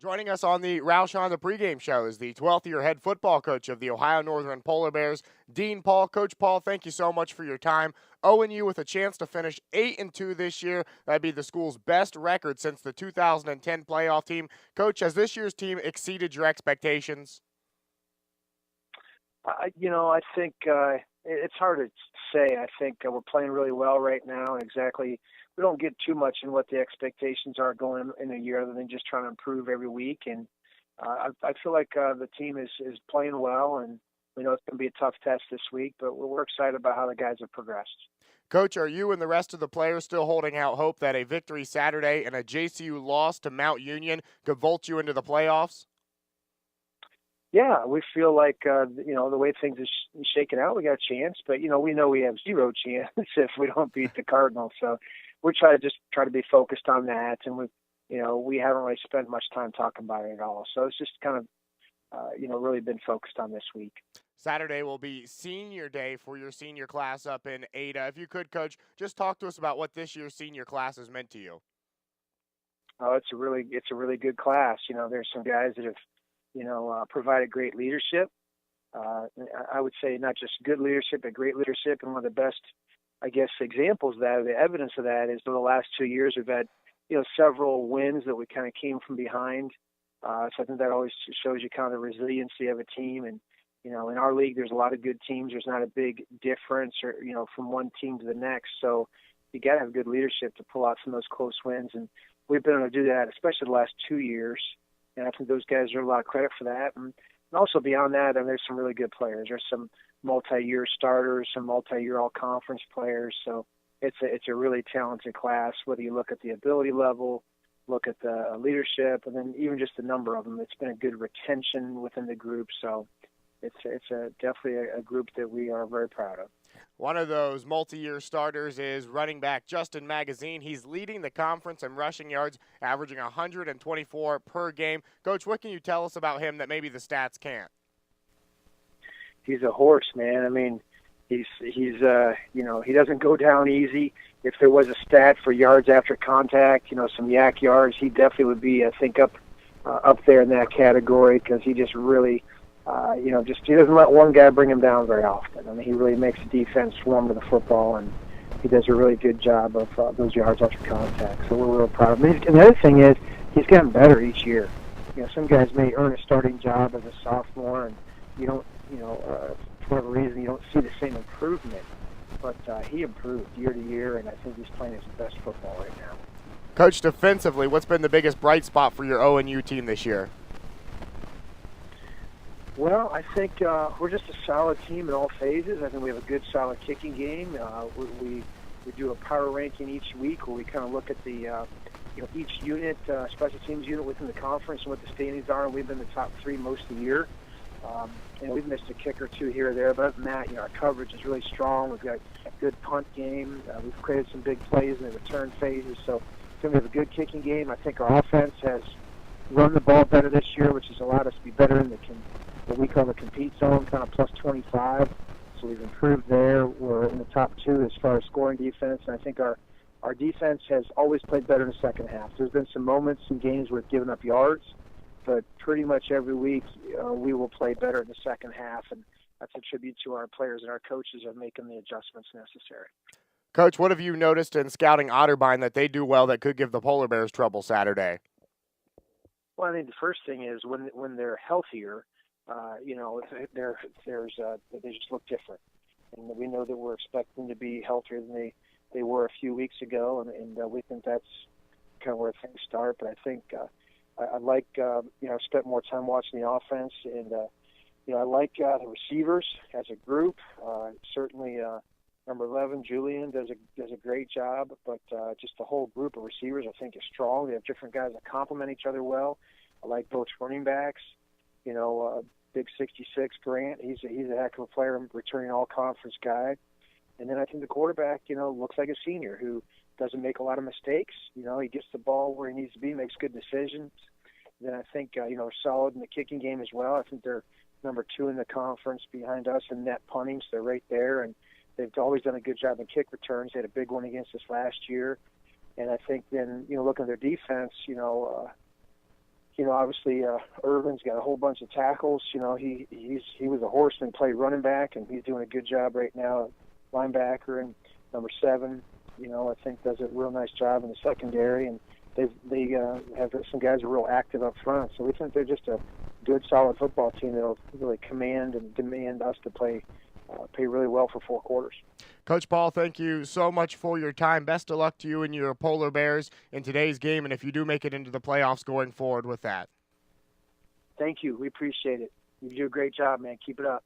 Joining us on the Roush on the pregame show is the 12th year head football coach of the Ohio Northern Polar Bears, Dean Paul. Coach Paul, thank you so much for your time. ONU with a chance to finish 8-2 this year. That'd be the school's best record since the 2010 playoff team. Coach, has this year's team exceeded your expectations? I think it's hard to say. I think we're playing really well right now. Exactly, we don't get too much in what the expectations are going in a year, other than just trying to improve every week. And I feel like the team is playing well, and we know it's going to be a tough test this week, but we're excited about how the guys have progressed. Coach, are you and the rest of the players still holding out hope that a victory Saturday and a JCU loss to Mount Union could vault you into the playoffs? Yeah, we feel like the way things are shaking out, we got a chance. But we know we have zero chance if we don't beat the Cardinals. So we try to be focused on that, and we haven't really spent much time talking about it at all. So it's just kind of really been focused on this week. Saturday will be senior day for your senior class up in Ada. If you could, Coach, just talk to us about what this year's senior class has meant to you. Oh, it's a really good class. There's some guys that have provided great leadership. I would say not just good leadership, but great leadership. And one of the best, I guess, examples of that, the evidence of that, is in the last 2 years we've had, several wins that we kind of came from behind. So I think that always shows you kind of the resiliency of a team. And, in our league, there's a lot of good teams. There's not a big difference or, from one team to the next. So you got to have good leadership to pull out some of those close wins. And we've been able to do that, especially the last 2 years. And I think those guys deserve a lot of credit for that. And also beyond that, there's some really good players. There's some multi-year starters, some multi-year all-conference players. So it's a really talented class, whether you look at the ability level, look at the leadership, and then even just the number of them. It's been a good retention within the group. So it's definitely a group that we are very proud of. One of those multi-year starters is running back Justin Magazine. He's leading the conference in rushing yards, averaging 124 per game. Coach, what can you tell us about him that maybe the stats can't? He's a horse, man. I mean, he's he doesn't go down easy. If there was a stat for yards after contact, some yak yards, he definitely would be, I think, up there in that category, because he just really he doesn't let one guy bring him down very often. I mean, he really makes the defense swarm to the football, and he does a really good job of those yards after contact. So we're real proud of him. And the other thing is, he's gotten better each year. Some guys may earn a starting job as a sophomore, and you don't, for whatever reason, you don't see the same improvement. But he improved year to year, and I think he's playing his best football right now. Coach, defensively, what's been the biggest bright spot for your ONU team this year? Well, I think we're just a solid team in all phases. I think we have a good, solid kicking game. We do a power ranking each week where we kind of look at the each unit, special teams unit within the conference, and what the standings are. And we've been the top 3 most of the year. And we've missed a kick or 2 here or there, but other than that, our coverage is really strong. We've got a good punt game. We've created some big plays in the return phases. So we have a good kicking game. I think our offense has run the ball better this year, which has allowed us to be better in what we call the compete zone, kind of plus 25. So we've improved there. We're in the top 2 as far as scoring defense, and I think our defense has always played better in the second half. There's been some moments, some games where we've given up yards, but pretty much every week we will play better in the second half, and that's a tribute to our players and our coaches of making the adjustments necessary. Coach, what have you noticed in scouting Otterbein that they do well that could give the Polar Bears trouble Saturday? Well, I think the first thing is when they're healthier, they just look different, and we know that we're expecting to be healthier than they were a few weeks ago, and we think that's kind of where things start. But I think I like I've spent more time watching the offense, and I like the receivers as a group. Certainly, number 11 Julian does a great job, but just the whole group of receivers I think is strong. They have different guys that complement each other well. I like both running backs. Big 66 Grant, he's a heck of a player, returning all-conference guy. And then I think the quarterback, looks like a senior who doesn't make a lot of mistakes. He gets the ball where he needs to be, makes good decisions. Then I think, solid in the kicking game as well. I think they're number 2 in the conference behind us in net punting, so they're right there. And they've always done a good job in kick returns. They had a big one against us last year. And I think then, looking at their defense, obviously Irvin's got a whole bunch of tackles. He was a horseman, played running back, and he's doing a good job right now. Linebacker and number 7, I think does a real nice job in the secondary, and they have some guys who are real active up front. So we think they're just a good, solid football team that'll really command and demand us to play really well for 4 quarters. Coach Paul, thank you so much for your time. Best of luck to you and your Polar Bears in today's game, and if you do make it into the playoffs going forward with that. Thank you. We appreciate it. You do a great job, man. Keep it up.